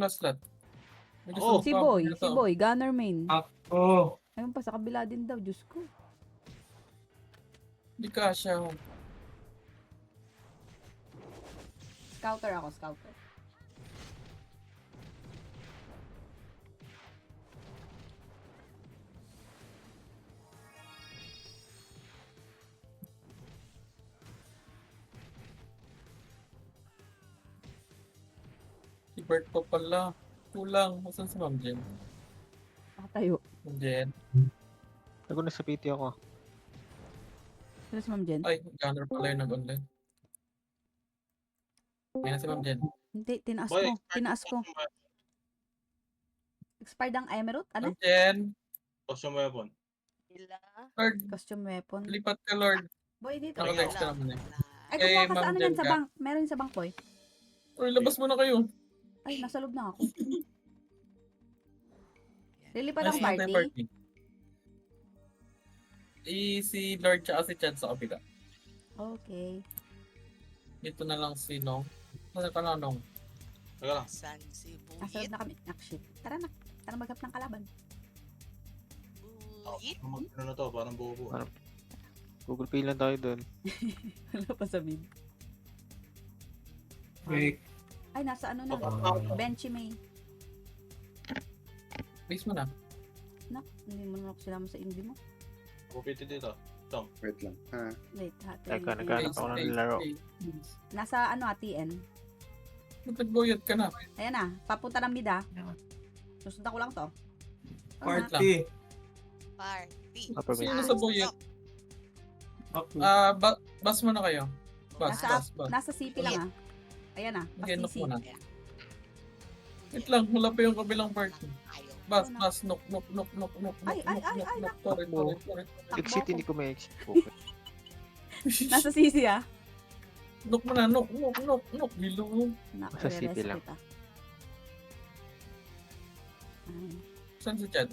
last slot? May gusto Oh, mo Si pa, Boy, ano si to? Boy, Gunner main. Ako. Ayun pa, sa kabila din daw, Diyos ko. Hindi ka siya. Scouter ako, scouter. Si Bert pa pala. Kulang. Masan si Ma'am Jen? Nakatayo. Ma'am Jen. Ako na sa PT ako. Sino si Ma'am Jen? Ay, gunner pala yung nag-online. Ayan na si Ma'am Jen. Hindi, tinaas Boy, ko. Tinaas ko. Expired ang emerald? Ano? Ma'am Jen. Costume weapon. Ila. Lord, Costume weapon. lipat ka Lord. Boy, dito. Naka-text ka naman eh. Ay, Kay kukuha ka Ma'am sa ano Jen yan, sa ka. bank. Meron sa bank, boy. Uy, labas mo na kayo. Ay, nasa loob na ako. Lilipat ang Nice natin party. party. Si Lord tsaka si Chad sa kabila. Okay. Dito na lang si Nong. Saan ka na Nong? Teka lang. San si Nasa loob Buyit. na kami. Shit. Tara na. Tara maghanap ng kalaban. Buyit. Ano na to? Parang bobo. Parang- Google Pay lang tayo doon. Wala pa sa mid. Wait. Ay, nasa ano na. Benchy May. Base mo na. Nak, hindi mo na ako sinama sa indie mo. Pupiti dito. Wait lang. Ha? Wait, ha. Teka, tingnan naghanap ko. ako ng laro. Nasa ano, TN. Nagtagboyot ka na. Ayan na, papunta ng mid, ha. Susundan ko lang to. Party. Party. Upper mid. Sino sa boyot? Bus mo na kayo. Bus, bus. Nasa city lang, ha. Ayan na, Okay, knock pa-CC. mo na. Wait lang, wala pa yung kabilang party. Ayaw. Bus, bus, knock. Ay, Sorry. Exit, hindi ko may exit. Okay. Nasa CC, ha. Knock mo na, knock. Bilo. Sa city lang. Ay, Saan si Chad?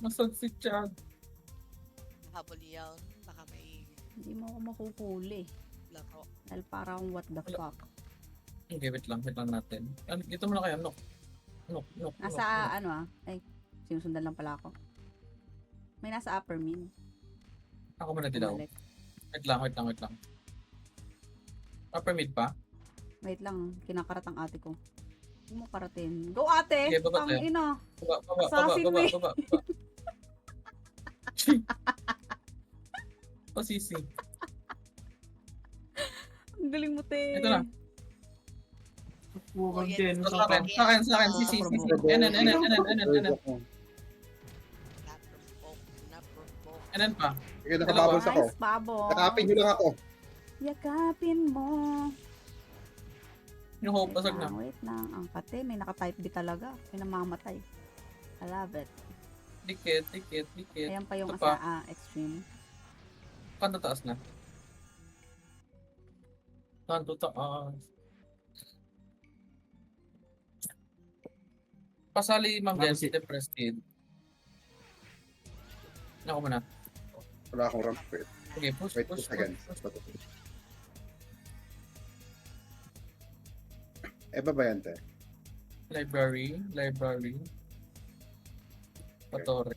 Nasaan si Chad? Habol yan. Baka may hindi mo ako makuhuli. laro. Dahil parang what the fuck. Okay, wait lang natin. Dito mo na kayo, knock. Nasa ano, ha. Ay, sinusundan lang pala ako. May nasa upper mid. Ako muna dilaw. Bumalik. Wait lang. Upper mid pa? Wait lang, kinakarat ang ate ko. Huwag mo karatin. Go, ate! Okay, baba Ang tayo. ina. Baba. Assassin mo eh. Sisi. Ang galing mo, te. Ito na. Buyit. Sa akin. Sisi. Enen. Na-provoke. Enen pa. Sige, nakababos ako. Nice, babo. Nakapin nyo lang ako. Yakapin mo. Yung hope, basag na. Wait lang. Ang kate, may naka-type B talaga. May namamatay. I love it. Dikit. Ayan pa yung Ito pa. extreme. Kanto taas na. Kanto taas. Pasali Ma'am Jen, si Depressed Kid. Ako muna. Wala akong ramp. Wait. Okay, push. Again. Eba ba yan, te? Library. Patore.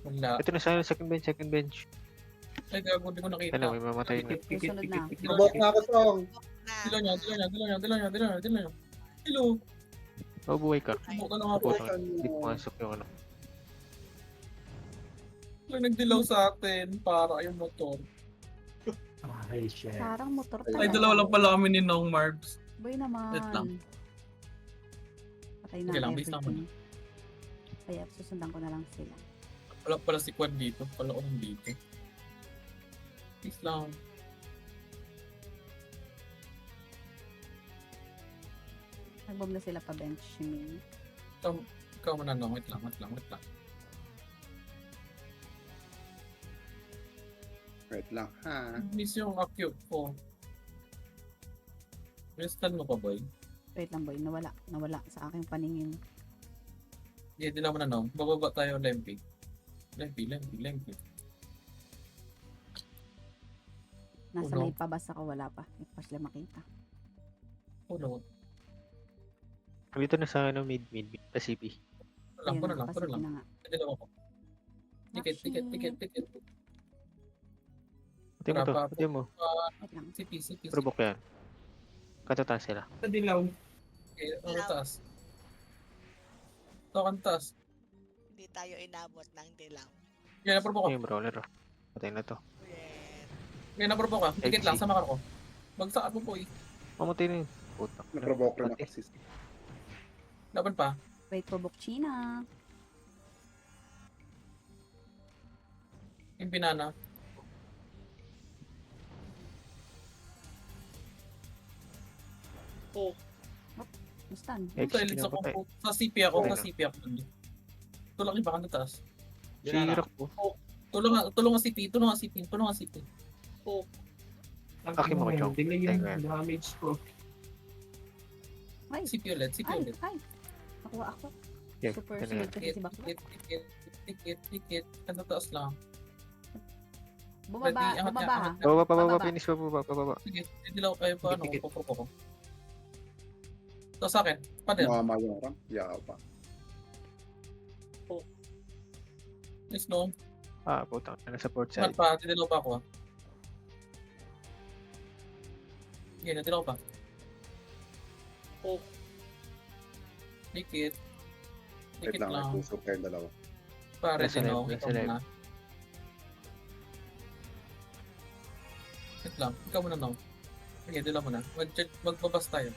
Wala. Ito na sa second bench. Ay, gago, di ko nakita. Ano, may mamatay na. Susunod na. Nabok na ako, Song. Dilo niya. Dilo. Mabuhay ka. Subukan na nga po. Putang, hindi pumasok yung ano. Lang nagdilaw sa atin para yung motor. Ay, shit. Parang motor talaga. Ay, dalawa lang pala kami ni Nong Marbs. Boy naman. Wait lang. Patay na Okay lang, base lang everything. Kaya susundan ko na lang sila. Wala pala si Quad dito. Pala ko dito. Peace lang. Nagbomb na sila pa bench me. Ikaw muna Nong. Wait lang. Wait lang, ha? Miss yung acute ko. Restan mo pa, boy. Wait lang, boy. Nawala sa aking paningin. Hindi, dilaw mo na Nong. Bababa tayo Lempi. Nasa Uno. may pabas ako, wala pa. Hindi pa sila makita. Puno. Dito na sa ano, mid. Pacific. Ayun Puno na, lang. Puno Pacific lang. na nga. Dalawa ko. Tikit. Pati mo to. Wala pa. Pati mo. Wait lang. CP. Provoke yan. Katatas sila. Sa dilaw. Okay, ano taas? Ito kan taas. Hindi tayo inabot ng dilaw. Yan, naprobo ko. Yung brawler. Patay na to. Red. Yan, naprobo ka. Tikit lang, XC. sama ka ko. Bagsakan mo po eh. Mamatay na yun. Puta. Naprovoke rin ako Pati. sis. Laban pa. Wait for Bukchina. Yung binana. Mustan. XC Sa elits ako. pinapatay. Sa CP ako. Okay Sa na. CP ako. Tulak yung baka na taas. Si Binana. Hirak po. Tulong ang CP. Tulong ang CP. Aki mo ko, Chong. Tingnan Tayo yung nga. damage ko. Ay, CP ulit. ay. Nakuha ako. Yeah, Super ano sunod yan? kasi si Bakla. Tikit. Ano taas lang. Bumaba, Ready, angat bumaba niya, ha. angat Pababa. Bababa. Finish. Pababa. Sige, dilaw kayo pa. Ano, Tikit. pupupo ko. Ito sa akin. Pader. Mama yung ramp. Yaw pa. Nice no. Ah, puta. Nasa port Mat side. pa. Dilaw pa ako ah. Sige, dilaw pa. Tikit. Wait Tikit lang, may lang. puso kayong dalawa. Pare, Nasa dilaw. live, Ikaw nasa live. muna. Wait lang. Ikaw muna no. Sige, dilaw muna. Magbabas tayo.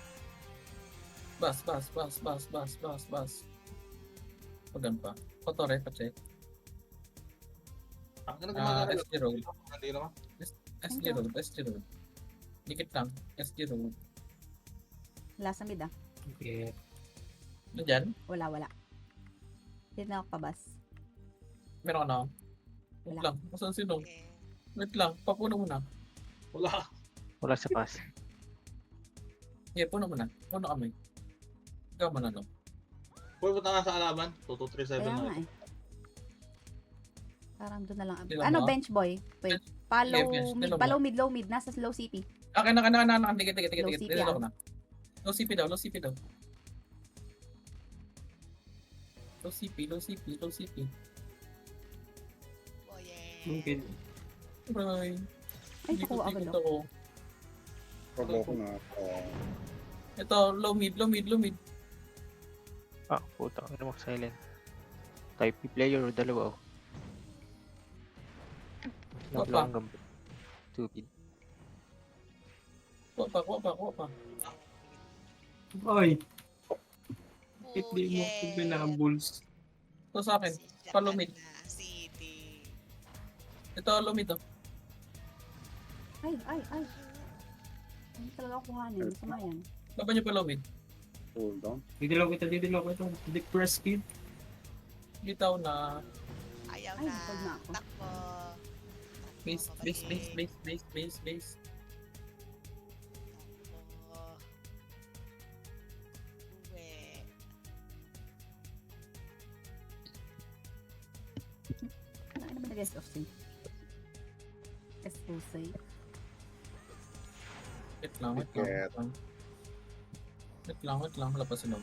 Bas. Pagan pa. Kotore, pacheck. Ang gumagana. SG roll. Hindi naman. SG roll. Dikit lang. SG roll. Wala sa mid ah. Okay. Nandyan? Wala. Hindi na ako pabas. Meron ka na? Wait Wala. lang. Masan sino? Okay. Wait lang. Papuno muna. Wala. Wala sa pass. Yeah, puno muna. Puno kami. Ikaw muna no. Pwede punta nga sa alaman. 2237 Kaya na. nga eh. Parang doon na lang. Diba Ano, mo? bench boy? Wait. Follow Yeah, bench. mid. Diba mo? Follow mid, low mid. Nasa low CP. Akin. Dikit. Low CP, Dito ah. ko na. Low CP daw. Low CP. Oh, yeah. Okay. Aray. Ay, nakuha agad Dikit ako. ako. Provoke na. Ito, low mid. Ah, puta. Ano mo silent. Type B player o dalawa. Wapa. Naglaw ang gambit. Stupid. Kuha pa. Ay, Oh, hindi mo ako yeah. binabulls. Ito sa akin. Follow mid. City. Ito, low mid. Ay. Hindi talaga ako kuhanin. Masama yan. Laban niyo pa low mid. Hold on. Didilaw kita. Dick press kid. Bitaw na. Ayaw Ay, na. napag na ako. Takbo. Base. Takbo. Uwi. Ano naman nag-guest of safe? SO safe. Wait lang. Wala pa sila.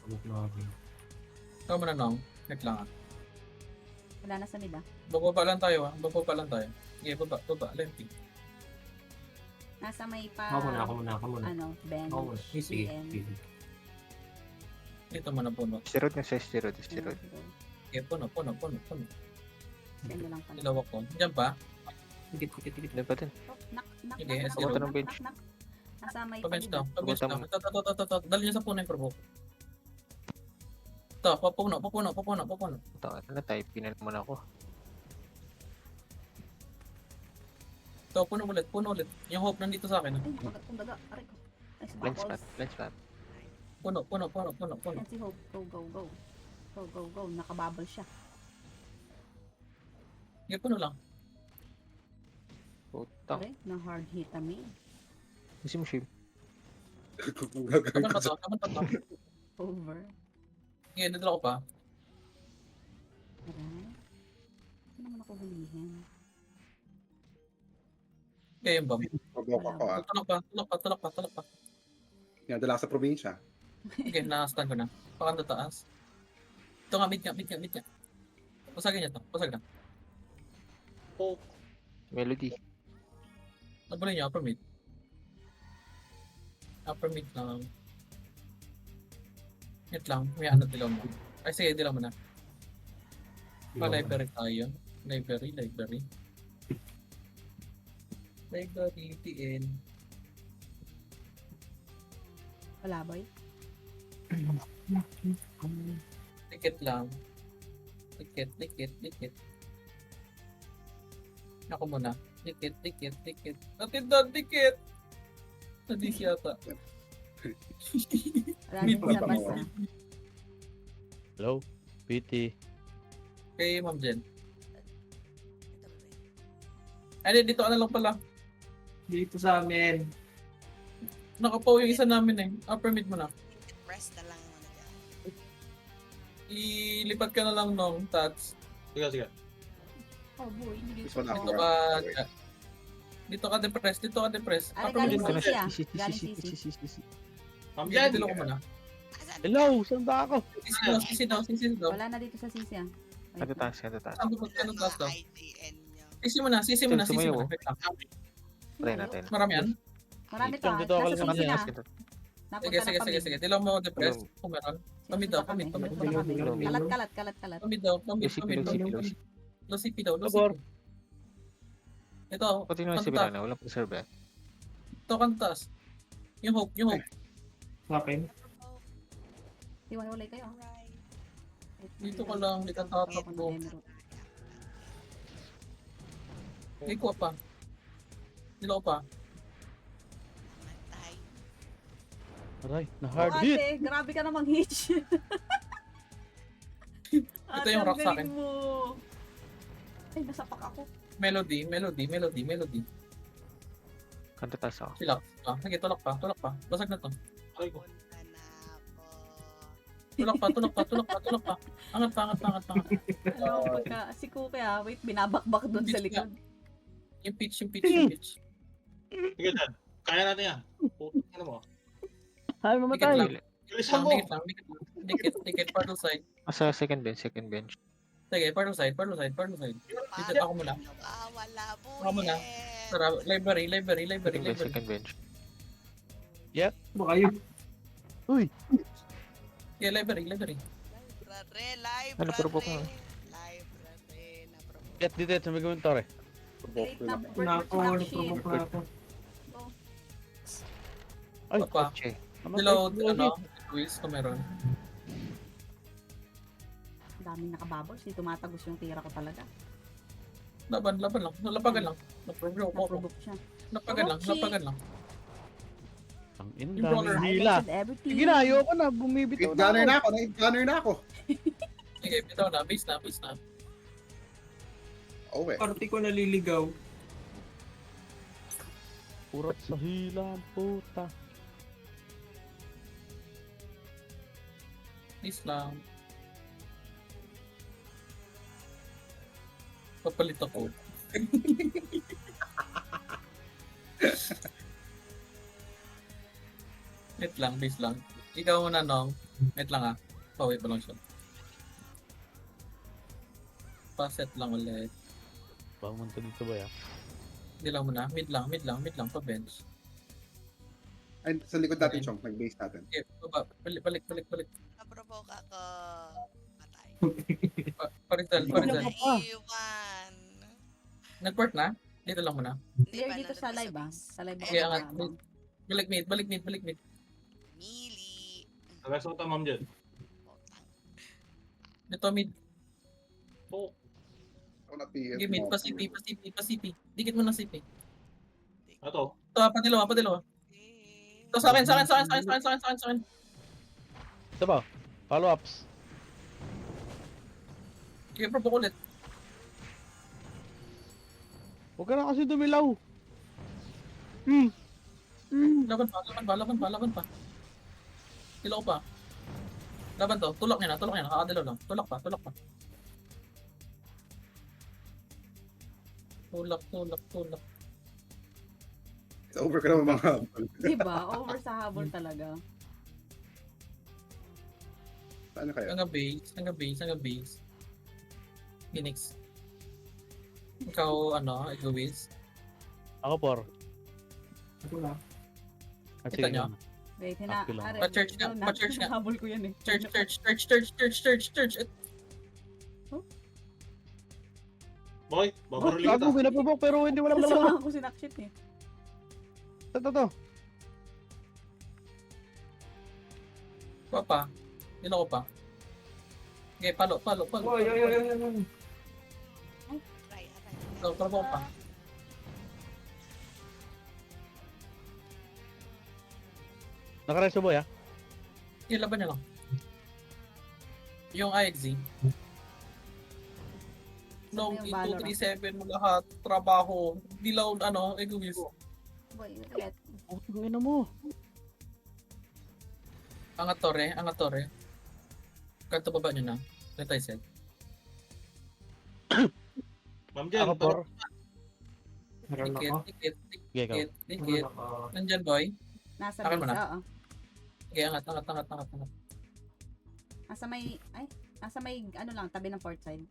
Abok na ako. Ikaw muna nang. Wait lang ah. Wala na sa mid ah. Bababa lang tayo. Okay, baba. Lempty. Nasa may pa... Ako muna. Ano, bench. Ako muna. Sige. CN. Sige. Dito muna puno. Steroid na sa steroid. Okay, puno. Send mo lang pala. Ilaw ako. Diyan pa. Tikit. Ano ba din? Oh, knock. Sige, SO. Pumunta ng bench. Nasa may Pa-bench daw. pabida. Pa-bench daw. Ito. Dali niyo sa puno yung provoke. Ito, papuno. Puta, ano na type? Pinan muna ako. Ito, puno ulit. Yung hope nandito sa akin. Ay, kumbaga. Aray ko. Ay, sa Blind balls. spot. Puno. Yan si Hope. Go. Nakabubble siya. Okay, puno lang. Puta. Aray, na hard hit kami. Kasi mo shield. Kapan pa to. Over. Okay, nadala ko pa. Aray. Hindi naman ako hulihin. Kaya yung bomb. Provoke ako ah. Tulak pa, tulak pa, tulak pa, tulak pa. Nadala sa probinsya. Okay, na-stun ko na. Pakanda taas. Ito nga, mid nga, mid nga, mid nga. Pasagin niya to, pasag na. Poke. Melody. Nabunin niya, upper mid. Upper mid lang. Hit lang, may ano dilaw mo. Ay sige, dilaw mo na. Pa-library tayo. Library. Library, TN. Wala, boy. Ticket lang. Ticket. Ako muna. Ticket. Natindan, ticket! Nadis yata. Wala Mid din sa pa basa. Hello? PT. Kay Ma'am Jen. Ito ba? Ay, dito ka na lang pala. Dito sa amin. Nakapaw yung isa namin eh. Upper mid mo na. Press na lang muna dyan. Ilipat ka na lang nung tats. Sige. Oh, boy. Hindi This one Dito ako. ka. Dito ka depress. Ay, Upper mid galing mo na. Sisi ah. Galing Sisi. Ma'am Yan, Jen. dilo ko muna. Asan? Hello? Saan ba ako? Sisi daw. Wala na dito sa Sisi ah. Kanta taas, kanta taas. Saan ko Saan taas daw? mga IGN nyo? Sisi mo na. Sumayaw. Wait lang. Try natin. Marami yan? Marami to Dito, ah. dito ako Nasa lang Sisi na. Kanta. Napunta na kami. Sige. Dilaw mo depress. Kung meron. Pamid daw. Pamid. Napunta kami. Kalat. Pamid daw. Low CP. Low CP daw. Labor. Ito. Pati naman si Kanta. Birana, walang preserve eh. Ito kantas. Yung hope. Akin. Iwan-walay kayo. Dito ka lang. Hindi ka tatakbo. Hindi ko pa. Dilaw pa. Namatay. Aray, na Oh, hard hit. ate, grabe ka namang hitch. Ito yung rock sa akin. Mo. Ay, nasapak ako. Melody. Kanta taas ako. Silak. Sige, tulak pa. Basag na to. Aray ko. Punta na ako. Tulak pa. Angat pa. Alam mo, pagka, si Kuke ah, wait, binabakbak dun sa likod. Yung pitch. Sige, Dad. Kaya natin yan. Puto ano mo. Ay, mamatay. Dikit lang. Bilisan mo. Dikit. Paddle side. Sa second bench. Sige, paddle side. Dito ako muna. Wala po Ako muna. Tara, library. Second bench. Baka yun. Uy, Yeah, library. Library. Ano, provoke mo? Library. Na-provoke. get dito sa mga komentore. Provoke Late na. na Nako, production. na ako. Ay, Pa. Che. Dilaw, Luis, kung meron. Daming nakababos, tumatagos yung tira ko talaga. Laban lang. Nalapagan lang. Naprovoke ako. Na-provoke siya. Lapagan lang. Ang ina, Yung dollar. daming hila. Silenced everything. Sige na, ayoko na. Bumibitaw Hit na gunner ako. na ako. Hit gunner na ako. Sige, bitaw na. Base na. Oh eh. Party ko naliligaw. Urat sa hila, puta. Please lang. Papalit ako. Wait lang, base lang. Ikaw muna, Nong. Wait lang ah. Pauwi pa lang siya. Paset lang ulit. Pamunta dito ba ya? Hindi lang muna. Mid lang. Pa-bench. Ay, sa likod natin, Chong. Nag-base natin. Okay, baba. Balik. Na-provoke ako. Patay. Parizal. Naiwan. Nag-port na? Dito lang muna. Hindi Clear ba dito nandun sa live ah. Sa live Okay, ako angat. nakabang. Balik mid. Mili. Nagasuot ang Ma'am Jen. Putang. Dito mid. Poke. Ako na TF Sige, mid. mo. Pa-CP. Dikit mo na CP. Ito. Ito, pa-dalawa. Ito, sa akin. Ito ba? Follow-ups. Sige, provoke ulit. Huwag ka na kasi dumilaw. Laban pa. Tilaw pa. Laban to. Tulak niya na. Kakadilaw lang. Tulak pa. Tulak. Sa over ka naman mga habol. Diba? Over sa habol talaga. Saan na kaya? Hanggang base, hanggang base, hanggang base. Phoenix. Ikaw, ano, Egoist. Ako, por. Ako na. Ah, Kita sige, nyo? ano. Wait, Happy lang. Pa-church nga, pa-church nga. Habol ko yan eh. Church. Boy, Oh, babaruli gago, kita. pinapabok, pero hindi wala Kasi wala. ako sinakshit eh. Ito. Pa. Yun ako pa. Okay, palo. Oh, yun. Aray. So, trabaho pa. Nakaresto boy, ah. Yung laban niya lang. Yung IXZ. Long yung into Valorant? 3-7 mo lahat, trabaho, dilaw, ano, Egoist. Boy, ulit. Oh, tingnan mo. Angat torre. Kanto baba nyo na. Let I said. Ma'am Jen, Ako, por. Meron ako. Tikit. Sige, ikaw. Tikit. Meron ako. Nandyan, boy. Nasa Akin mo base, na. oo. Okay, angat. Nasa may, ano lang, tabi ng port side.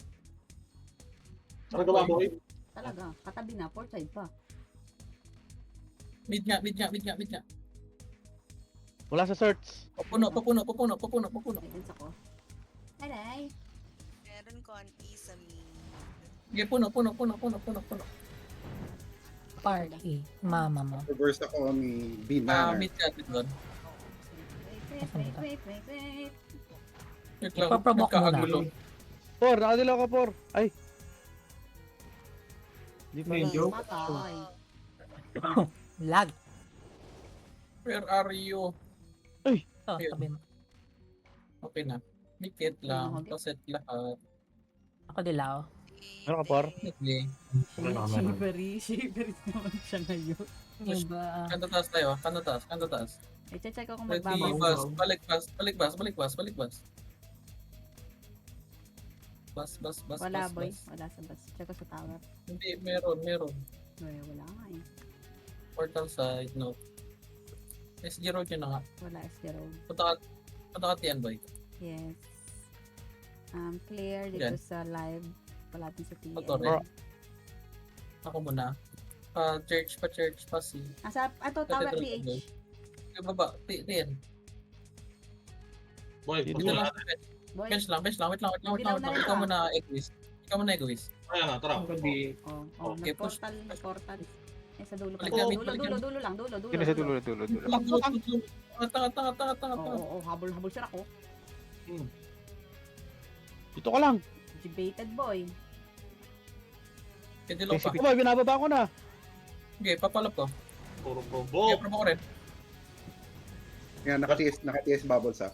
Saan ka ba, boy? Talaga, katabi na, port side pa. Mid nga. Wala sa search. Pupuno. Guidance ako. Aray. Meron konti sa me. Okay, puno. Party. Mama mo. Reverse ako ni Bina. Mid ka doon. Wait. Wait lang, Ipaprovoke mo na. nagkakagulo. Por, nakadilaw ka, por. Ay. Di pa. Medyo. Patay. Lag. Where are you? Oh, tabi mo. Okay na. Mikit lang. Okay. Paset lahat. Ako dilaw. Meron ka, por? Okay. Shivery naman siya ngayon. Diba? Kanto taas. I-check ako kung Ready, magbabaw. balik bus. Bus. Wala boy, bus. wala sa bus. Check ko sa tower. Hindi, meron. Boy, wala nga eh. Portal side, no. SG road yun na nga. Wala SG road. Punta ka tiyan, boy. Yes. Clear dito Yan. sa live. Wala din sa TN. Torre. Ako muna. Pa-church, si. Asa, ato tower PH. Yung baba, tiyan. Boy, Dito Dito punta lang. natin. Boy, Bench lang. Wait lang. Dilaw na rin Ikaw ba? muna, egoist. Ayan na, tara. Ang gabi. Okay, push. nag-portal. Eh, sa dulo pa. Balik namin, Dulo lang. Sino sa dulo. Tanga. Oo, habol siya ako. Dito ka lang. Debated boy. Pwede lang pa. Ito boy, binababa ko na. Okay, papalap ko. Puro Okay, provoke. promo ko rin. Yan, nakatiis bubbles ha.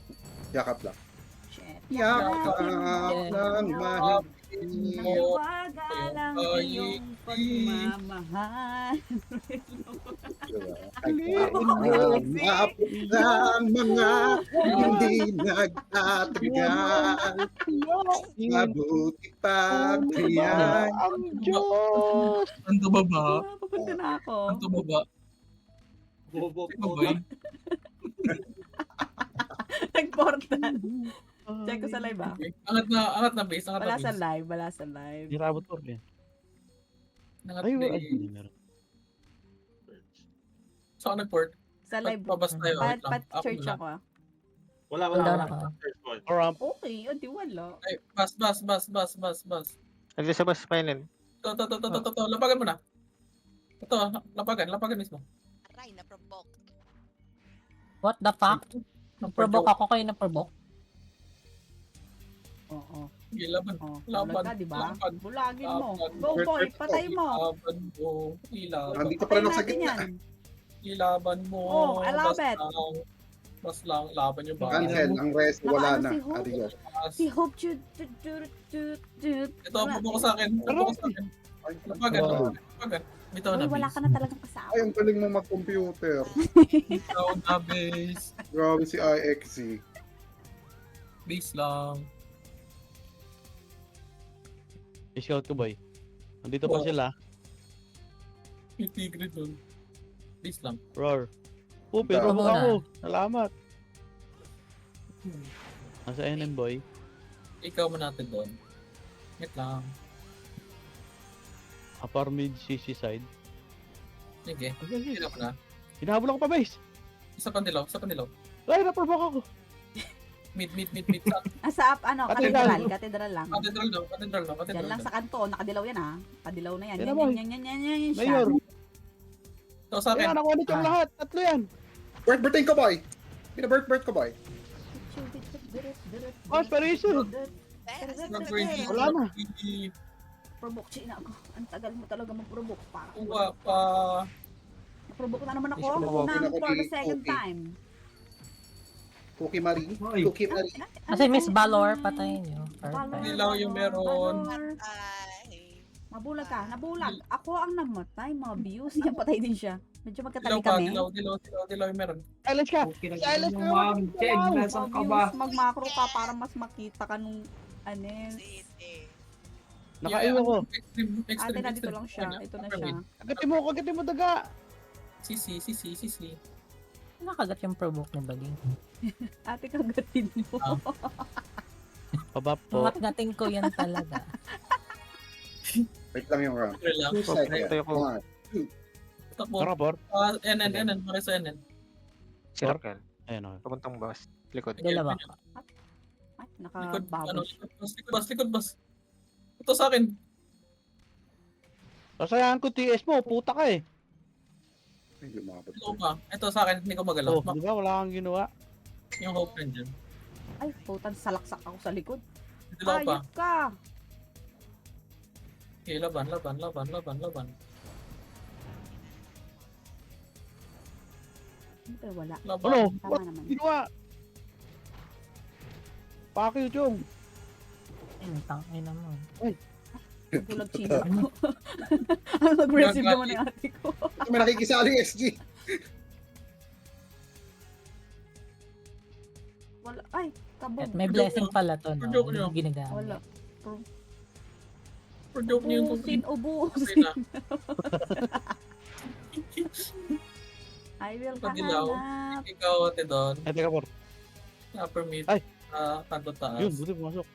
Yakap lang. Shit. Yakap lang mahal. Nawaga lang iyong pagmamahal. Maapot ng mga hindi nagtatagal. Mabuti pa yan. Ang Diyos. Kanto baba. Papunta na ako. Kanto baba. Provoke. Ikaw, boy. Nag-portal. Check ko sa live ah. Okay. Angat na base. Wala sa live. Nirabot por yan. Angat Ay, base. So, nag-port. Sa live. Pabas tayo. Wait lang. Pat-church Ako ako ah. Wala. Down ako. Search, boy. Or ramp. Okay, di wala. Ay, bus. Nandiyan sa bus final. Ito. Lapagan mo na. Ito, lapagan mismo. Aray, na-provoke. What the fuck? Provoke ako kayo na provoke. Oo. Okay, laban. Oh, Laban. bulag ka, di ba? Laban. Bulagin mo. Laban. Go boy, patay mo. Laban mo. Nandito pa Patay rin ako sa natin gitna. yan. Ilaban mo. Oh, I love it. Bas lang. Laban yung ba? Cancel, ang rest wala Nakaano na. si Hope? Adios. Si Hope Chud. Ito, bubuko sa akin. Lapagan. Bitaw na Uy, wala base. ka na talagang kasama. Ay, ang galing mo mag-computer. Bitaw na base. Grabe si IXC. Base lang. I-scout ko boy. Nandito pa Oh. sila. May tigre dun. Base lang. Roar. Oh, pero Ikaw muna. ako. Salamat. Nasa NM boy. Ikaw mo natin doon. Wait lang. Upper mid CC side. Sige. Hila mo na. Hinahabol ako pa base. Isa pandilaw, isa pandilaw. Ay, naprovoke ako. Mid. Sa ano, Katedral. katedral lang. Katedral daw, katedral daw, Yan katedral lang daw. sa kanto, nakadilaw yan ha. Padilaw na yan. Yan Yan, naman. yan siya. Mayor. Ito sa akin. Ayan, nakuha nito ang lahat. Tatlo yan. Birthday ko, boy. Birth ko, boy. Oh, Spariso. Wala na. Provoke China ako. Ang tagal mo talaga mag-provoke. Para Kuha pa. provoke na naman ako Provoke ng ako for the ni second Cookie. time. Cookie Marie. Ay. Cookie Marie. Kasi Miss Valor, patayin nyo. Perfect. Dilaw yung meron. Ay. Mabulag ka, nabulag. Ako ang namatay, mga views. Yan, patay din siya. Medyo Dilaw magkatabi pa, kami. dilaw yung meron. Silence ka. Okay na Silence yung ka. ma'am. Chen, Mga nasaan ka ba? views, mag-macro ka para mas makita ka nung anes. Sige. Nakaiwan ko. Ate, nandito lang siya. Ito na siya. Kagatin mo daga. Sisi. Nakagat yung provoke ni Baling. Ate, kagatin mo. Pabap po. Ngat-ngating ko yan talaga. Wait lang yung round. Relax. 2 seconds. Ito yung ko. 1, Takbo. Tara, por. NN. Pare sa NN. Circle. Ayun okay. Papuntang bus. Likod. Dalawa. Ay, Likod, nakababosh. likod bus. Ito sa akin. Sasayahan ko TS mo. Puta ka eh. Hindi umabot. Ito pa. Ito sa akin, hindi ko magalaw. Oh, di ba? Wala kang ginawa. Yung hope nandiyan. Ay, putan, salaksak ako sa likod. Dilaw pa. Ayop ka. Okay, laban. Siyempre, wala. Laban. Ano? Tama naman. Ginawa. Pakyo, Chong. Ayun, tangin naman. Bulag China ako. Ang aggressive naman ng ate ko. May nakikisali yung SG. Wala. Ay, kabog. At may blessing pala to, no? Joke nyo. Hindi ginagamit. Wala. For joke niyo yung Ubusin, Okay ubusin. na. I will Padilaw. kahanap. Ikaw, ate doon. Ay, teka, por. Upper mid. Ay. Kanto taas. Yun, buti pumasok.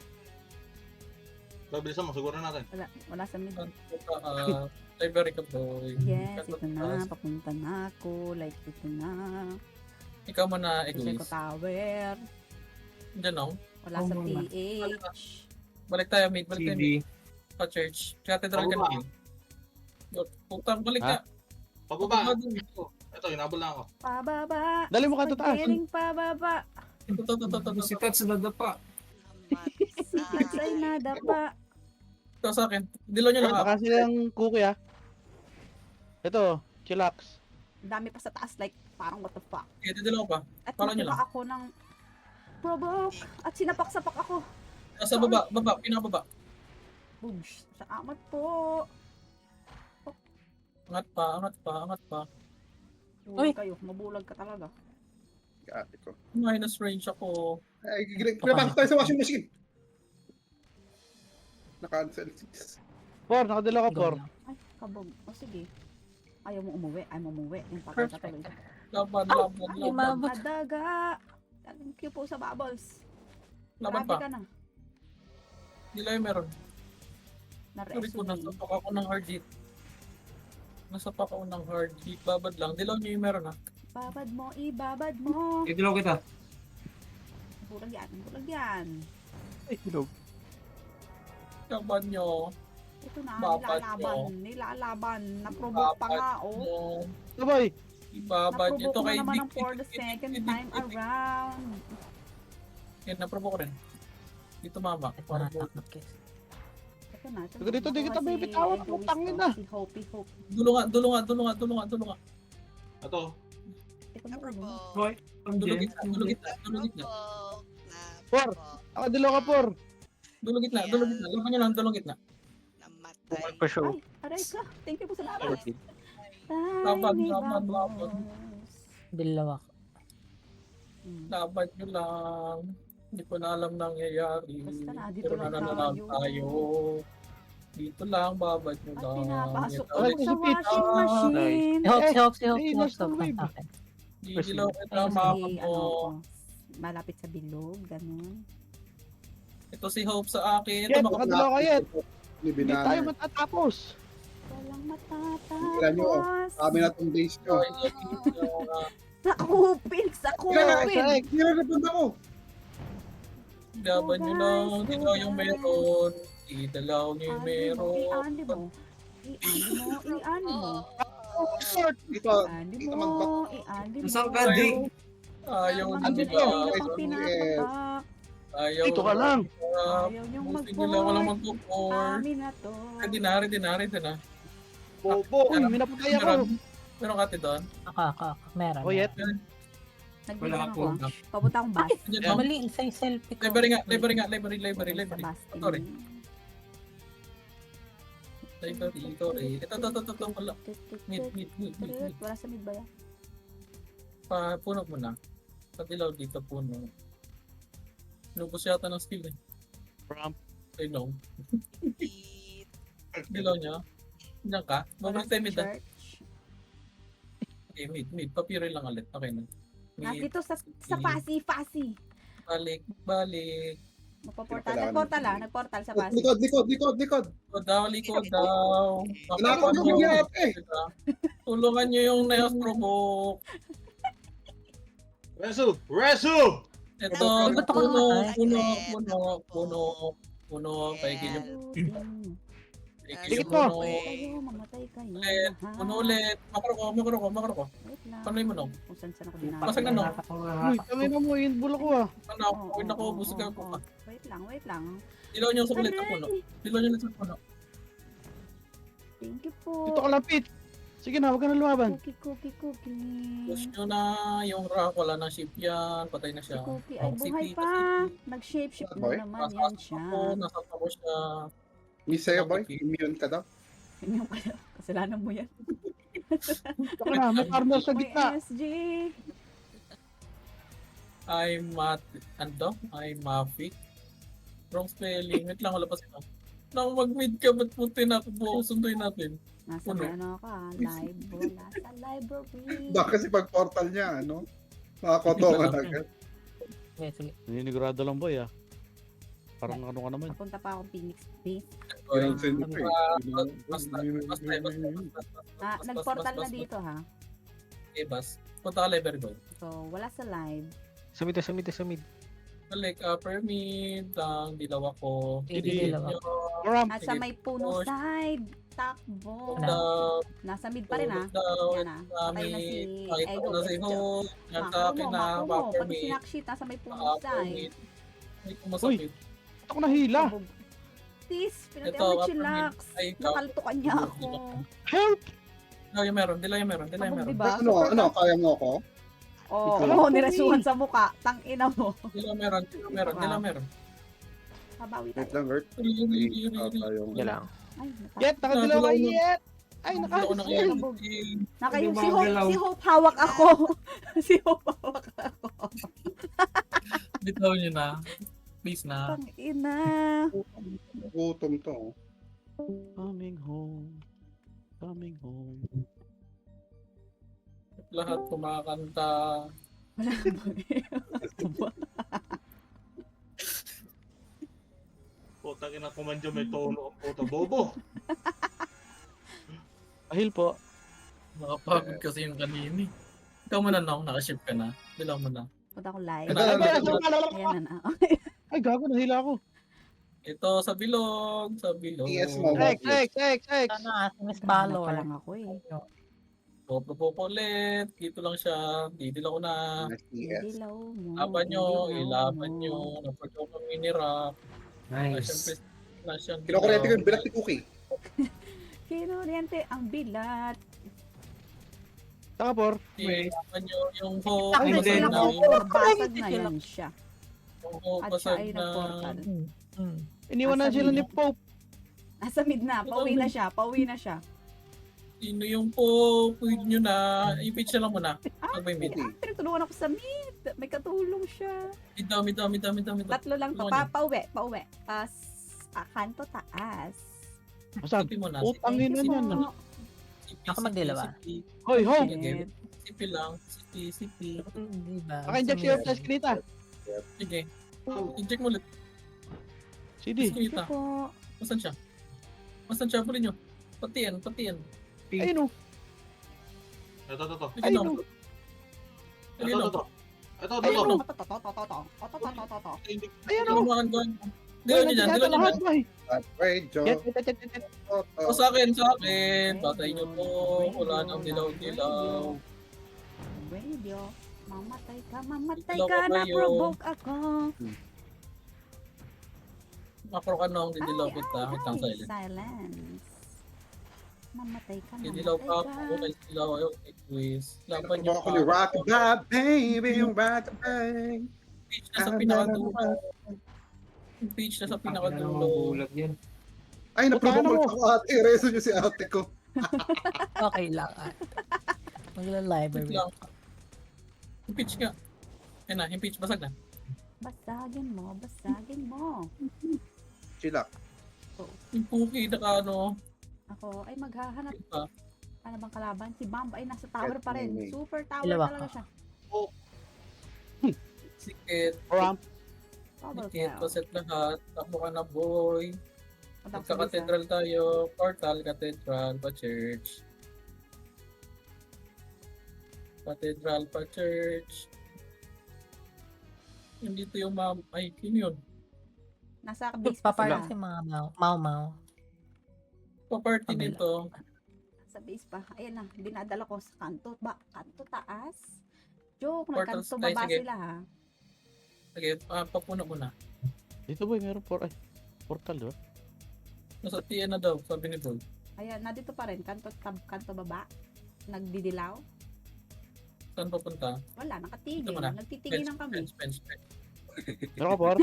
Bilisan mo, siguro natin. Wala sa mid. Kanto taas. Library ka boy. Yes, Kanto ito na. taas. Papunta na ako. Like, ito na. Ikaw mo na, Checo Egoist. Tower. Diyan ako. Wala sa Oh, PH. Balik tayo mid. Balik tayo mid. CD. Sa church. Cathedral ka Pababa. na. Putang, balik Ha? ka. Pababa. dun. Ito, hinabol na ako. Pababa. Dali mo ka to taas. Pagkiling pababa. Ito. Si Tats na dapa. Tatsay na dapa. Ito sa akin. Dilaw nyo lang ako. Baka silang cookie ah. Ito, chillax. Ang dami pa sa taas. Like, parang what the fuck. Okay, dilaw pa. At Parang yun nakuha ako ng provoke. At sinapak-sapak ako. Sa baba, pinakababa. Boosh. Salamat po. Angat pa. Uy. Uy, kayo. Mabulag ka talaga. Ate ko. Minus range ako. Ay, pinapasok tayo sa washing machine. Na-cancel. Por, nakadala ka, por. Ay, kabog. O sige. Ayaw mo umuwi. Yung patay ka tuloy. Laban. Umabot. Adaga. Thank you po sa bubbles. Laban Grabe pa. ka na. Dilaw yung meron. Sorry ko, Na-resume. nasapak ako ng hard hit. Nasapak ako ng hard hit. Babad lang. Dilaw nyo yung meron ha. Babad mo, ibabad mo. Itilaw kita. Bulag yan. Ay, hilog. Laban nyo. Ito na, Babad nilalaban. Na-provoke pa nga, oh. Nyo. Sabay. Ibabad nyo. Ito Na-provoke kay na naman Dick. ang for the second time around. Yan, naprovoke rin. Dito mama. Ito Para na, takot guys. Ito na. Dito, Nakuha kita, si may bitawan. Egoist, Putangin oh, na. Si Hope. Dulo nga. Ito, Ito na, Hoy, ang Dulo Jen. gitna. Por. Nakadala ka, por. Dulo gitna. Laban nyo lang, dulo gitna. Namatay. For show. Ay, aray ka. Thank you po sa laban. Laban. Dilaw ako. Laban nyo lang. Hindi ko na alam nangyayari. Basta na, dito Pero lang nananalo tayo. tayo. Dito lang, babad nyo At lang. pinapasok Ito, ko Ay, sa si Pete. washing Ah, machine. Si Hope, si Hope, si Hope, Ay, si Hope, nasa si Hope, wave. sa akin. Didilaw kita, Ay, mapa sige, mo. ano ko. Malapit sa bilog, ganun. Ito si Hope sa akin. Ito Yet, makapag- makadalaw ka Yet. Ni Hindi tayo Binana. matatapos. Walang Tingnan nyo, matatapos. Kami na tong base nyo. Nakupil sa Kaya, kupil. hindi na napunta ko. Laban nyo lang. Dilaw yung meron. Idalaw nyo yung meron. I-ani mo. I-ani mo. Dito, I-ani dito mo. mag-back. I-ani mo. Nasaan ka, Dick? Ayaw nyo Ang Ano diba? kanina ba? pang pinatapak. Ayaw Dito ka lang. Ayaw niyong Gusto nyo lang walang mag-board. mag-board. Amin na to. Ready na. Bobo. Uy, minapatay ako. Meron ka doon? Ako. Meron. O Yet. Wala Nagbilang po. ako. Papunta akong bus. Diyan, Mali, isa yung selfie ko. Library nga. Sa bus. Sorry. Library. Ito. Wala. Mid. Wala sa mid ba yan? Puno mo na. Patilaw dito, puno. Lubos yata ng skill eh. From I know. Eat. Dilaw niya. Diyan ka. Wala Babalik sa tayo mid. church. Okay, mid. Papiro lang ulit. Okay na. Mid. Dito sa Fasi. Balik. Magpaportal. Nagportal sa Fasi. Likod. Likod daw. Wala ko nung bigyan eh. Tulungan nyo yung Neos Provoke. Resu! Ito, Ba't ako puno. Paigil yung Dikit mo. Kayo, mamatay kayo. ulit. Puno ulit. Makro ko. Wait lang. Panoy mo, no? Kung saan ako dinaan. Pasag na, no? Uy, kami na mo. Yung bulo ko ah. Uwi na ko. Busog ako. Wait lang. Dilaw nyo sa ulit sa puno. Dilaw nyo sa puno. Thank you po. Dito ka lapit. Sige na, huwag ka na lumaban. Cookie. Push nyo na yung rock. Wala nang ship yan. Patay na siya. Cookie ay Oh, buhay CP. pa. Nag-shape-shift na Boy, naman yan siya. Nasasama ko siya. Miss sa'yo, boy. Immune ka daw. Yun yung kaya. Kasalanan mo yan. Dito ka na, may partner sa May gitna. SG. I'm Mavic. Wrong spelling. Wait lang, wala pa sila. Nang mag-mid ka, ba't puti na ako? Sunduin natin. Nasa Puno. ano ka? Live. Wala sa library. Baka kasi pag portal niya, ano? Makakotongan agad. Sige. Ninigurado lang boy ah. Parang ano ka naman. Papunta pa akong Phoenix Base. Yun ang send ko Basta. Nagportal na dito ha. Okay, bas. Punta ka library boy. So, wala sa live. Sa mid. Balik, upper mid, ang dilaw ako. Dilaw Nyo. Maram. At sa may puno side. Takbo. Down, Nasa mid pa rin ha. down, Yan ha. Patay na si Pakita ko na si Ego. Hope. Yan sa akin na, Makro mo. upper Pati mid. sinakshit nasa may puno Upper side. mid. Ay, kumasakit. Ako nahila. Tis, Ito, pinatay ako upper chillax. mid. Ay, ikaw. Nakaltukan niya ako. Help! Dilaw yung meron, dilaw yung meron. Diba? Ano, kaya mo ako? Oo, niresuhan sa muka. Tang ina mo. Dilaw meron. Habawi Wait tayo. lang, Gert. Yan lang. Ay, Yet, nakadilaw ka Nakadilaw na. Yet! Ay, Dilaw na nakahasil! Nakayo Ano si ba Hope, galaw? si Hope hawak ako. si Hope hawak ako. Bitaw nyo na. Please na. Tang ina. Gutom to. Coming home. Lahat kumakanta. Wala ba? Putang ina ko man dyan, may tono ang puto. Bobo! Ahil po. Nakapagod kasi yung kanini. Ikaw muna na, nakaship ka na. Dilaw mo na. Punta ko live. Ito, Ayan na. Ay, gago, nahila ako. Ito, sa bilog. Yes, mo. X. Sana, si Miss Pa Valor. lang ako eh. Popo ko ulit. Dito lang siya. Didilaw ko na. Yes. Dilaw mo. Laban nyo. dilaw Ilaban mo. nyo. Napagkaw kang minirap. Nice. Kinukurente ko yung bilat ni Cookie. Kinoriente ang bilat. Takapor. Ilaban nyo yung hope. Takbo Hindi, sila no. ko. Basag na yan siya. Yung hope At siya basag ay na. nagportal. Iniwan na Nasa sila mid. ni Pope. Nasa mid na. Pauwi na siya. Sino yung hope? Huwag nyo na. I-pitch na lang muna. Ah, Pag may mid. pinagtulungan ako sa mid. May katulong siya. Mid daw. Tatlo lang to. Tulungan Pauwi. Kanto taas. Saan? CP mo na. Putang ina Thank you niyan. po. Ako magdilaw, ah. Hoy, ho! Shit. CP lang. CP. Di ba? Naka-inject siya sa Eskinita. Sige. Inject mo ulit. CD. Thank you Eskinita. po. Masan siya? Masan siya? Pulin nyo. Patian. Ayun o. Ito. Sige Ayun lang. o. Sige Ito. lang. Ito. Ayun o. Toto. Ayun o. Tumakan ko. Wala, Dilaw nyo dyan. nagkakata lahat, boy. That way, Joe. Get. O sa akin. Patay nyo po. Wala nang dilaw. Radio. Mamatay ka Dilaw ka, ko kayo. na-provoke ako. Makro ka nung didilaw kita. Kitang silent. Silence. Mamatay ka, Didilaw pa mamatay ako. ka. Kay dilaw ayaw. Quiz. Laban nyo Ako ni rock that baby, rock that baby. Page na sa pinakadulo. Yung page na sa pinakadulo. Bulag yan. Ay, naprovoke Ano? mo ako ate. Reso niyo si ate ko. Okay lang. Wait Magla-library. lang. Yung page nga. Ayun na, yung page basag na. Basagin mo. Chilak. Yung Pookie na ano. Ako ay maghahanap. Ah. Ano bang kalaban? Si Bam ay nasa tower pa rin. Mimi. Super tower Dalawa talaga ka. siya. Sikit. Ramp. Double Sikit. kill. Paset lahat. Takbo ka na boy. Magka-cathedral tayo. Portal, cathedral, pa-church. Cathedral, pa-church. Hindi to yung ma'am. Ay, yun yun. Nasa base pa Papark sila. si mga mau. Pa-party Kabila. nito. Sa base pa. Ayan na, dinadala ko sa kanto. Kanto taas? Joke, Portal nagkanto sky, baba sige. sila ha. Sige, papuno mo na. Dito boy, meron portal doon. Nasa TN na daw, sabi ni Paul. Ayan, nandito pa rin. Kanto baba. Nagdidilaw. Saan papunta? Wala, nakatigil. Dito mo na. Nagtitinginan kami. Bench. Meron ka por?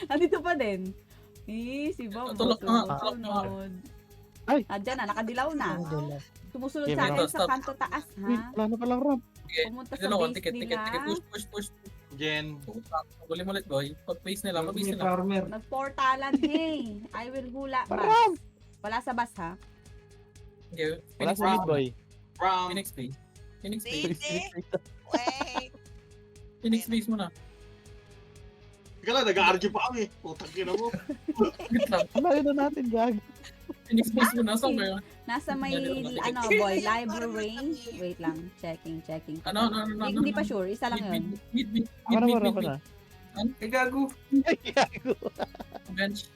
Nandito pa din. Si Bob. Tulak na, sumunod. tulak na. Ay. Andyan na, nakadilaw na. Sumusunod Okay, sa akin stop. sa kanto taas, Wait, ha? wala na palang ramp. Sige, Pumunta sa dalawa, base ticket. nila. Push. Jen. Huli mo ulit, boy. Pag-pace nila, May pag-pace nila. farmer. Nagportalan, hey! I will hula bus. Param! Wala sa bus, ha? Okay, Wala sa mid boy. From. Phoenix base. Phoenix Hindi. base. Wait. Phoenix base mo na. Ika lang, nag-argue pa kami. Putang ina mo. Wait lang. Malayo na natin, gag. Phoenix base mo na. Saan kayo? Nasa may, Dalawa. boy, library range. Wait lang, checking. Ano? Hindi pa sure, isa lang yun. Mid. Ako na. Eh, gago. Gago.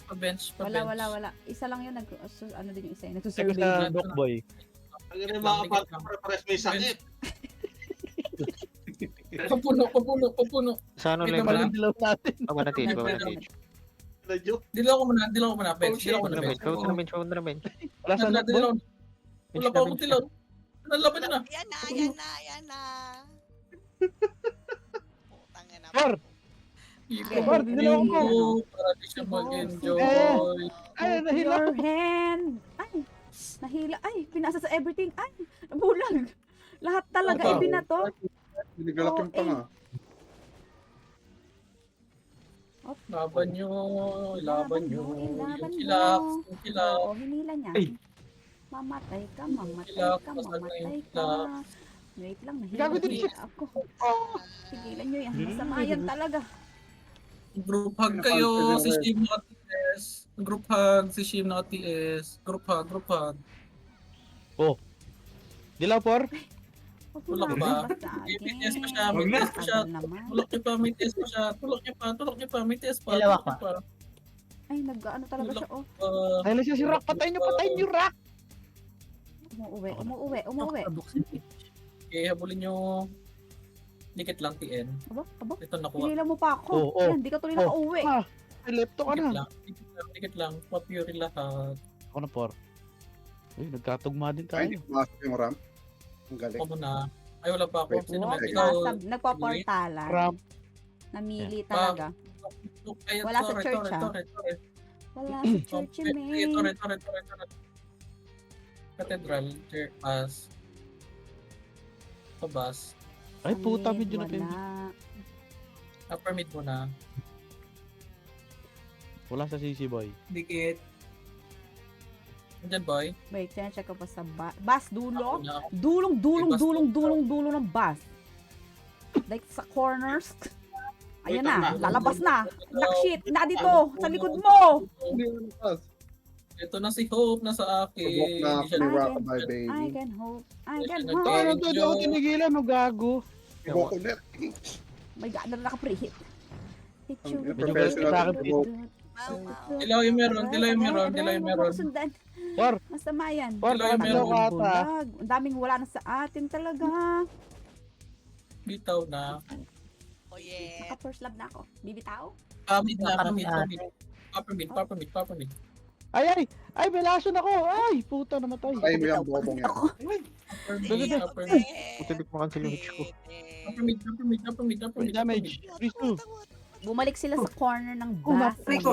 Pa-bench. Wala. Isa lang yun, ano din yung isa yun, Check ko nagsusurvey. sa dock boy. Ang ina yung mga kapatid, pares may sakit. Papuno. Sa ano Ito lang pala. pala? Dilaw natin. Pamanatid. Radyo. Dilaw ko muna. Bench. Dilaw ko na bench. Huwag na bench. Wala sa dock boy. Wala pa akong dilaw. Nalaban nyo na. Yan na. Putang ina. Por! Por, dilaw ko. Para di siya mag-enjoy. Ay, nahila. Your hand! Ay! Nahila. Ay! Pinasa sa everything. Ay! Nabulag. Lahat talaga Opo. ay binato. Binigalak yung panga. Laban nyo. Ilaban Yung mo. kilap. Oo, hinila niya. Ay. Mamatay ka. Kilap, pasal na yung kilap. Wait lang, Gago din nahihila ako. Tigilan nyo yan. Masama yan talaga. Group hug kayo. Si Shim naka-TS. Group hug. Si Shim naka-TS. Group hug. Dilaw por? Huwag mo Tulak na ba? basta May akin. TS pa siya. Wag na. Tagal naman. Tulak niyo pa. May TS pa siya. Tulak niyo pa. May TS pa. Dalawa Tulak niyo pa. Ay, nag-ano talaga siya. Oh, Ay, siya si Rock. Patayin nyo, Rock! umuwi. Pabok si Pete. Okay, habulin nyo. Dikit lang TN. Aba? Ito nakuha. Hinila mo pa ako. Oo. Yan, di ka tuloy nakauwi. Ay, lepto ka na. Dikit lang. Pa-pure lahat. Ako na por. Uy, nagkatugma din Ay, hindi tayo. pumasok yung ramp. Ang galing. Ako muna. Ay, wala pa ako. Sino Wow, may ikaw? nagpaportalan. Ramp. Namili talaga. Ay, Wala sa torre, church, torre, ah. torre, torre. Wala sa church Torre, mate. torre. Cathedral, church, pass. Pabas. Ay, puta, medyo na Wala. Upper mid muna. Wala sa CC boy. Dikit. Andyan, boy. Wait, check ko pa sa bus dulo. Ako na. Dulong, May bus dulo ng bus. Like sa corners. Ayan Wait, na, tama. lalabas na. Nakshit, na dito, sa likod mo. Hindi mo napas. Ito na si Hope, nasa akin. Provok na Hindi siya ako ni I Rockabye, I baby. can hope, I can Ano hope. Ano Thank to? Di you. ako tinigilan, no gago. Provok ko net. My God, naka-preheat. Hit you. Ang with professional the- na provoke. Mau, mau. Dilaw yung meron, dilaw yung meron, dilaw yung meron. Sundan. Por, Masama yan. por, Dilaw yung tatlo meron. ka ata. Bulag. Ang daming wala na sa atin talaga. Bitaw na. Oh yeah. Naka-first love na ako. Bibitaw? Pamid na, Parang pamid, pamid. Papamid. Ay, may lason ako. Ay, puta, namatay. Ay mo yung bobong yan. Papamid, Buti di ko makancel yung hits ko. papamid. Damage. Freeze 2. Bumalik sila sa corner ng bus. Freeze 2.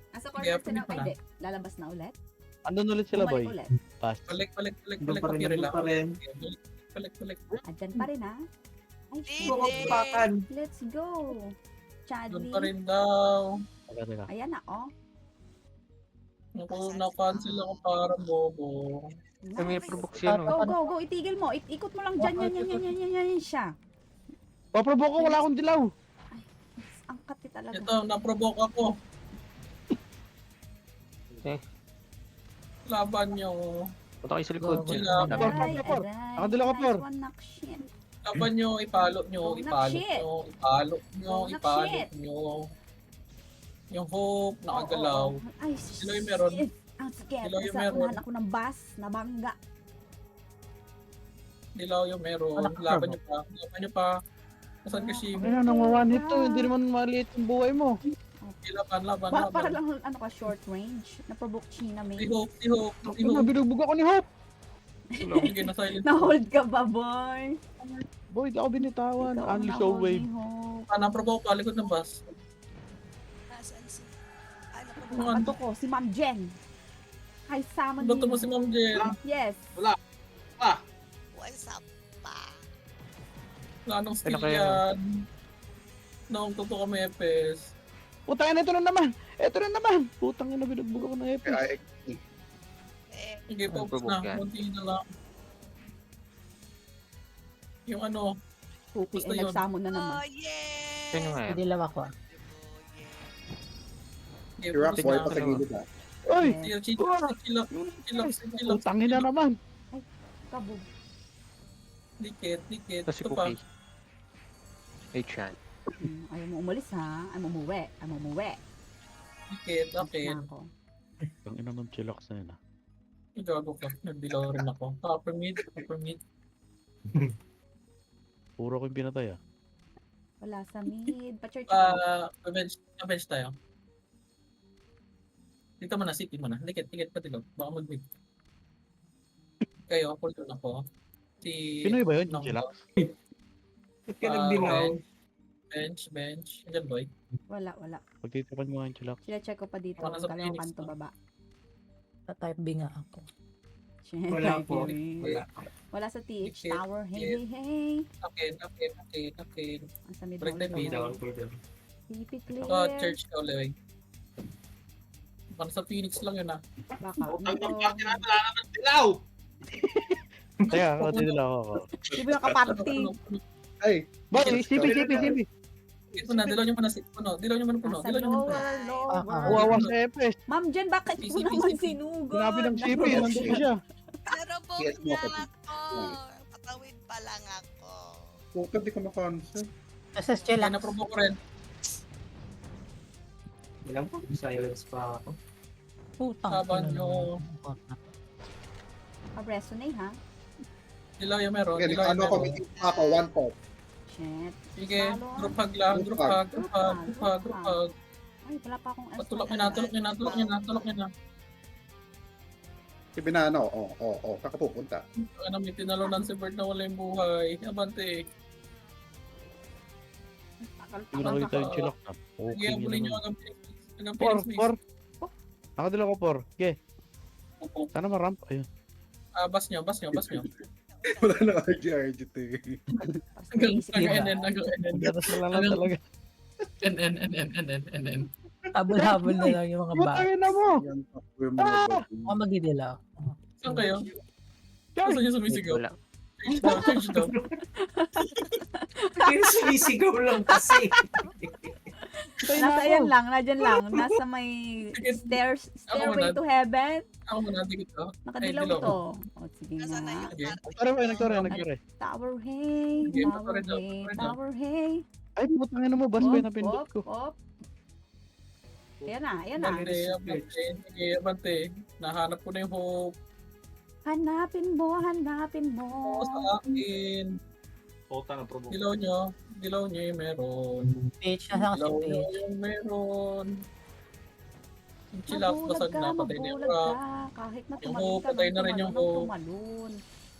Nasa Sige, corner sila. pumit mo na. Hindi. Lalabas na ulit. Andun ulit sila, boy. Bumalik ulit. Pass. Balik, Doon pa rin, doon pa rin. balik. Andyan pa rin ha. Ay, shit. Pakan. Let's go. Doon Chadley. pa rin daw. Teka. Ayan na, oh. Naku, na-cancel ako para bobo. May provoke siya, no? Go. Itigil mo. Ikot mo lang dyan. Yan siya. Paprovoke ko, wala akong dilaw. Ang kati talaga. Ito, na-provoke ako. Eh. Laban nyo. Punta kayo sa likod. Sila. Por. Nakadala ka, Por. Nice one, Nakshit. Laban nyo, ipalo nyo. Yung Hope, nakagalaw. Ay, Sila yung meron. shit. Ang sakit. Sila yung Nasa meron. unahan ako ng bus. Nabangga. Dilaw yung meron. Laban nyo pa. Nasaan ka, Shimo? Ay, nang one hit to. Hindi naman maliit yung buhay mo. Laban. Para lang short range. Na-provoke China Si may. Hope. Ano, binugbog ako ni Hope. Sige, na-silent. Na-hold ka ba, boy? Boy, di ako binitawan. Ikaw ang Unleash na-hold Soul Wave. ni Hope. Na-provoke pa, likod ng bus. Nasaan si... Ano po? Ano? Bato ko, si Ma'am Jen. Kay Sama Bato mo si Ma'am Jen. Yes. What's up pa? Wala nang skill Kaya- yan. Noong totoo kami FS. Putang ina, ito na naman. Putang ina, binugbog ako ng EP. Kaya Eh, Sige, focus provoke na. yan. Kunti na lang. Yung ano, Pupi, Basta eh, yun. nagsamo na oh naman. yeah! Sino nga yan? Dilaw ako. Oh, yeah. sige, si Rock focus boy na. pa sa gilid ah. Oy, Chill. putang ina naman. Kabog. Dikit. Ito si Ito pa. Cookie. H yan. Ayaw mo umalis ha. Ayaw mo umuwi. Dikit. Okay. Na ako. Ang ina ng chillax na yun ah. Gago ka. Nagdilaw rin ako. Upper mid. Puro ko yung pinatay ah. Wala sa mid. Pa-church Avenge tayo. Dito mo na, city mo na. Dikit pa dilaw. Baka mag-mid. Kayo, pull down ako. Si... Pinoy ba yun, yung Nang- chillax? Ba't ka nagdilaw? Bench. Andyan, boy. Wala. Pagtitipan mo nga yung chillax. Sila check ko pa dito. Wala sa Dalawang Phoenix, kanto no? baba. Sa type B nga ako. Shit, Wala po. Wala. Wala sa TH Dikit, Tower. Hey. Akin. Ang sa mid Break the beat. Down po doon. TP Church ka ulit. Para sa Phoenix lang yun ah. Baka. Utang ng Ano bakit natin, wala naman dilaw! Teka, katitila ako. Di ba yung kaparty? Ay, Boy, sipi. Ito na, dilaw nyo muna puno. Dilaw nyo muna puno. Nasa lower. Uwawa sa EPS. Ma'am Jen, bakit mo Easy, naman easy. sinugod? Sinabi ng sipi, nandun siya. Narabog Yes, na bakit? ako. Patawid pa lang ako. puta di ko ma-cancel. Sa Kaya chillax. na-provoke ko rin. Ilang po? Silence pa ako. Putang. Laban ina nyo. naman. Resonate ha? Dilaw yung meron. Kaya Dilaw yung ano ako, meron. meeting ako, one pop. Shit. Sige, Talo. group hug lang. Group hug. Ay, wala pa akong Tulok nyo na. Si Binano, kakapupunta. Ano, may tinalunan si Bert na wala yung buhay. Abante. Hindi ko nakita yung chillax ah. Sige, Okay abulin nyo naman. hanggang Por. Phoenix. Nakadila ko, Por. Okay. Sana ma-ramp. Ayun. Bas nyo. Wala na RG-RG to eh. Hanggang NN. Daras na lang talaga. NN. Habol-habol na lang yung mga bata. Putangin na mo! Yan, we're more about Ako magidilaw. Saan kayo? Gusto niyo sumisigaw? Wala. Change daw, change daw. Yung sumisigaw lang kasi. Nasa yan lang, nadyan lang. Nasa may stairway muna. to heaven. Ako muna, dikit ko. Nakadilaw dilaw. to. O, sige Nasaan na nga. yung Okay. party? Nagtore. Tower hay, Okay, tower patuloy daw, hay, patuloy daw. tower hay. Ay, putangin na mo. Bas pa yung napindot ko. Op. Ayan na, ayan na. Abante, abante. Sige, abante. Nahanap ko na yung hope. Hanapin mo, hanapin mo. Oo, sa akin. Puta na provoke. Dilaw nyo yung meron. Page na lang si Dilaw nyo Page. yung meron. Yung chillax, Mabulag basag ka, na, patay na yung mabulag rock. ka. Kahit na Yung tumalon hope, ka, patay na rin yung hope. tumalon.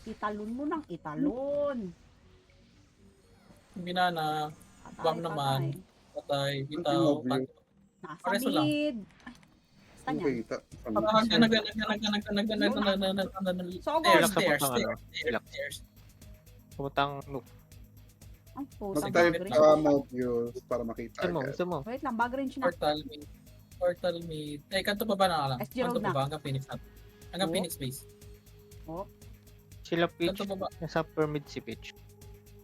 Italon mo ng italon. Yung binana, Patay, Bam naman. patay, bitaw, love you. kanto. Nasa Pareso lang. mid. Ay, basta niya. Okay, Stairs, Relax na stairs, puntang ano. stairs, Relax. stairs. Pumunta loop. Ang pusa, Mag-type bag ka range. mount views para makita Gusto mo, agad. gusto mo. Wait lang, bag range na. Portal mid. Eh, kanto pa ba na lang? SG Kanto road pa na. ba? Hanggang Phoenix natin. Hanggang Oo. Phoenix base. Sila Peach. Kanto pa ba? Nasa permit si Peach.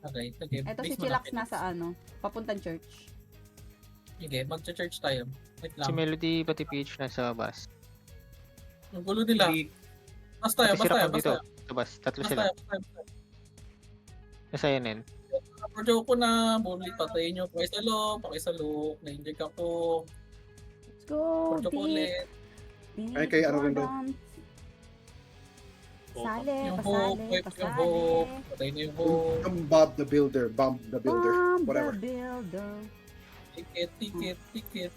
Okay, sige. Eto base si mo na, Chillax Phoenix. nasa ano, papuntang church. Sige, mag-church tayo. Wait Si lang. Melody pati Peach nasa bus. Ang gulo nila. Basta tayo, Kasi basta tayo, sila basta dito. tayo. Sa bus. Tatlo Basta sila. tayo, basta tayo. Nasa NN. Joke ko na, bully, patayin nyo. Pakisalo. Na-inject ako. Let's go, Porto deep, ulit. deep, Ay, kay ano rin daw. Gordon. Pasale, Yung hope, pasale, wipe yung hope. pasale. Patay na yung hope. Bob the Builder, Bomb whatever. the builder. Ticket.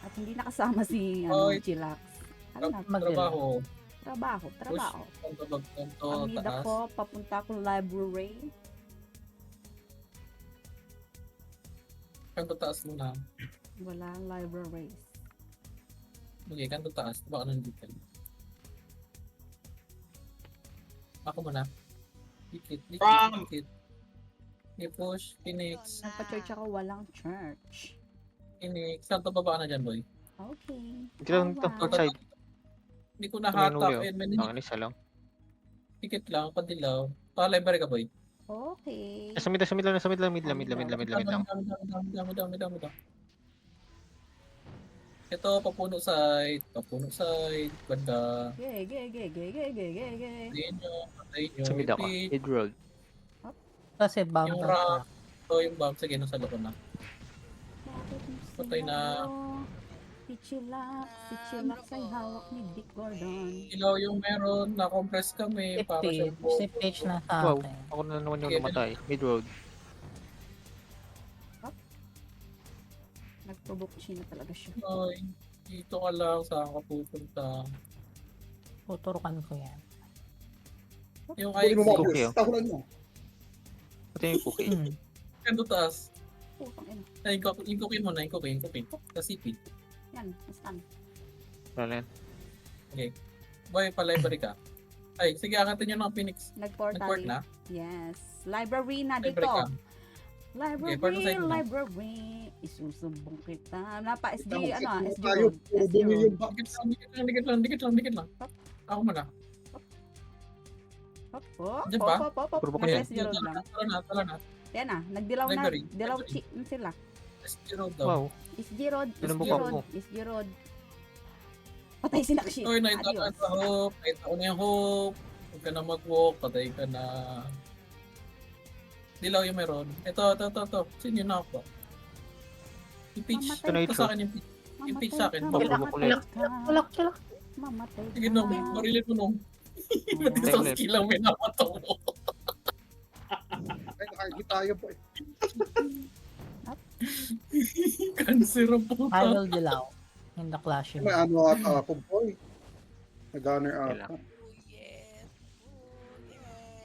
At hindi nakasama si Oy. Chillax. Ano na? Trabaho. Trabaho. Kanto, kanto, Ang need taas. ako, papunta akong library. Kanto taas muna. Wala libraries. Okay, kanto taas. Baka nandito. Ako muna. Ticket. From! I-push. Phoenix. Nagpa-church ako, walang church. Phoenix. Kanto baba ka na dyan, boy. Okay. Dito lang to. Alright. Outside. Hindi ko Tumingin nahatak. ulo. Eh, may Ang isa lang. ticket lang. Padilaw. Library ka, boy. Okay. Nasa mid lang. Dami. Ito, papuno side. Banda. Gay. Patayin nyo. Sa mid ako. Repeat. Mid road. Kasi bomb Yung na rock. Ito yung bomb. Sige, nasa loob na. Patay na. Si Chillax ay hawak ni Dick Gordon. Ilaw yung meron. Na-compress kami. Si Para Page. siyang Si Page na sa Wow. akin. Ako na naman yung Okay, namatay. Mid road. Nag-provoke siya na talaga siya. Ay, dito ka lang. Saan ka pupunta? Tuturukan ko yan. Yung Kunin mo IC. mga Okay, views, tahulan mo. Pati yung cookie. Kanto taas. Putang ina. Ay, yung cookie mo na. Yung cookie. Sa CP. Yan, nasaan? Wala yan. Boy, pa-library ka. Ay, sige, akatin nyo ng Phoenix. Nag-portal. Nag-port na? Yes. Library na dito. Library ka. port Library, side mo na. library. Isusumbong kita. Napa-SG, Tama, ano ah, set mo SG tayo, road. puro SG bumili road. yung box. Dikit lang. Ako muna. Hop, hop, Diyan ba? hop, hop, hop. Puro ba Nasa kayo? SG road lang. Tala na. Yan ah, nagdilaw na. Library. Dilaw Library. sila. SG Road daw. Wow. SG road, Ano SG mo ba road, ako? SG road. Patay si Nakshi. Oy, nakita ko Adios. sa hope. Nakita ko na yung hope. Huwag ka na mag-walk. Patay ka na. Dilaw yung meron. Ito. Sino na ako? Yung peach. Mamatay Ito na Ito ito. sa akin yung peach. Yung peach sa akin. Pabulok ulit. Chilak. Mamatay Sige nung, barilin mo nung. Isang ulit. skill lang may napataw mo. Ay, nakakita tayo po eh. Cancer ang puta. I will dilaw. In the clash. May ano ata ako, boy. Nag-gunner Kailangan. ata. Yes.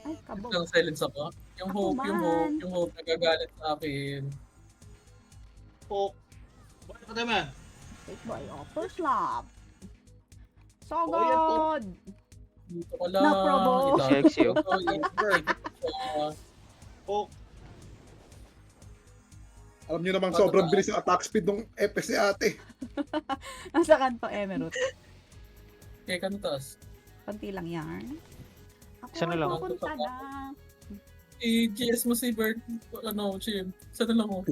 Ay, kabog. Ang silence ako. Yung Ako hope, man. yung hope nagagalit sa akin. Poke. Bakit patay mo yan? Take boy, first lap. So Oh, yan po. good. Dito ka lang. Na-provoke. Ito. Si Exio. Poke. Alam niyo namang sobrang bilis ang attack speed ng FS ni ate. Nasa kanto, Emerald. Kaya ka taas. Konti lang yan. Ako Isa na ay lang. pupunta na. I-GS mo si Bert, Chim. Sana lang mo.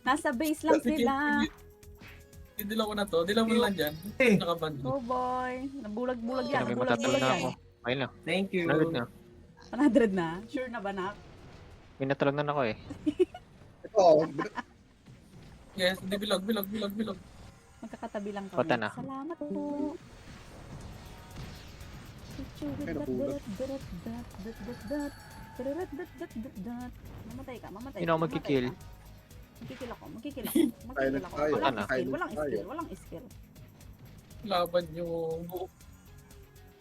Nasa base lang sila. Dilaw ko na to. Dilaw mo lang dyan. Eh. Nakaband. Oh boy. Nabulag-bulag yan. May Nabulag-bulag matatalo na yan. ako. Okay na. Thank you. 100 na. 100 na? Sure na ba, Nak? May natalo na ako eh. Ito, Yes, hindi bilog. Magkakatabi lang kami. Kota na. Salamat po. Ay, nabulag. Mamatay ka. Hindi na ako magkikill. Magkikil ako. Silent tayo. Walang Ano? skill. Silent Walang skill. Laban yung buo.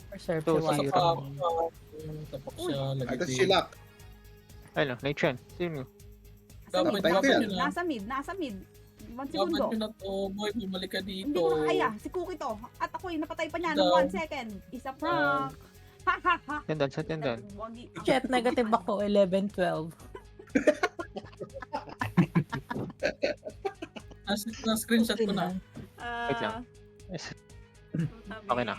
Reserve Ito, si si Wire. Rambo. Tapak siya. Ay, ito lagi. si Lak. Ayun na, Nate Chen. Sino? Dapat Tayo dapat yan. yun na. Nasa mid. 1 Dapat segundo. yun na to. Boy, bumalik ka dito. Hindi ko na kaya. Si Cookie to. At ako'y napatay pa niya ng Down. 1 second. Isa prank. Ha ha ha. Tendon, sa tendon. Wagi. Chat negative ako 11-12. Na-screenshot ko na. Wait lang. Yes. Okay na.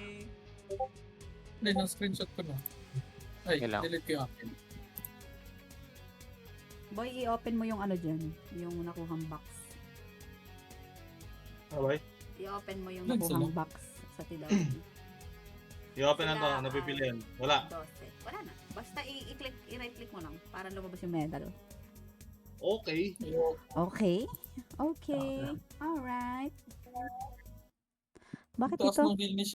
Hindi, na-screenshot ko na. Ay, Okay lang. delete ko yung akin. Boy, i-open mo yung ano dyan. Yung nakuhang box. Okay. I-open mo yung Nagsulo. nakuhang box sa Tidaw. I-open na to, Sila, napipilian. Wala. 12. Wala na. Basta i-click, i-right click mo lang para lumabas yung medal. Okay. Okay. Okay. Alright. Bakit Taas ito? ng heal ni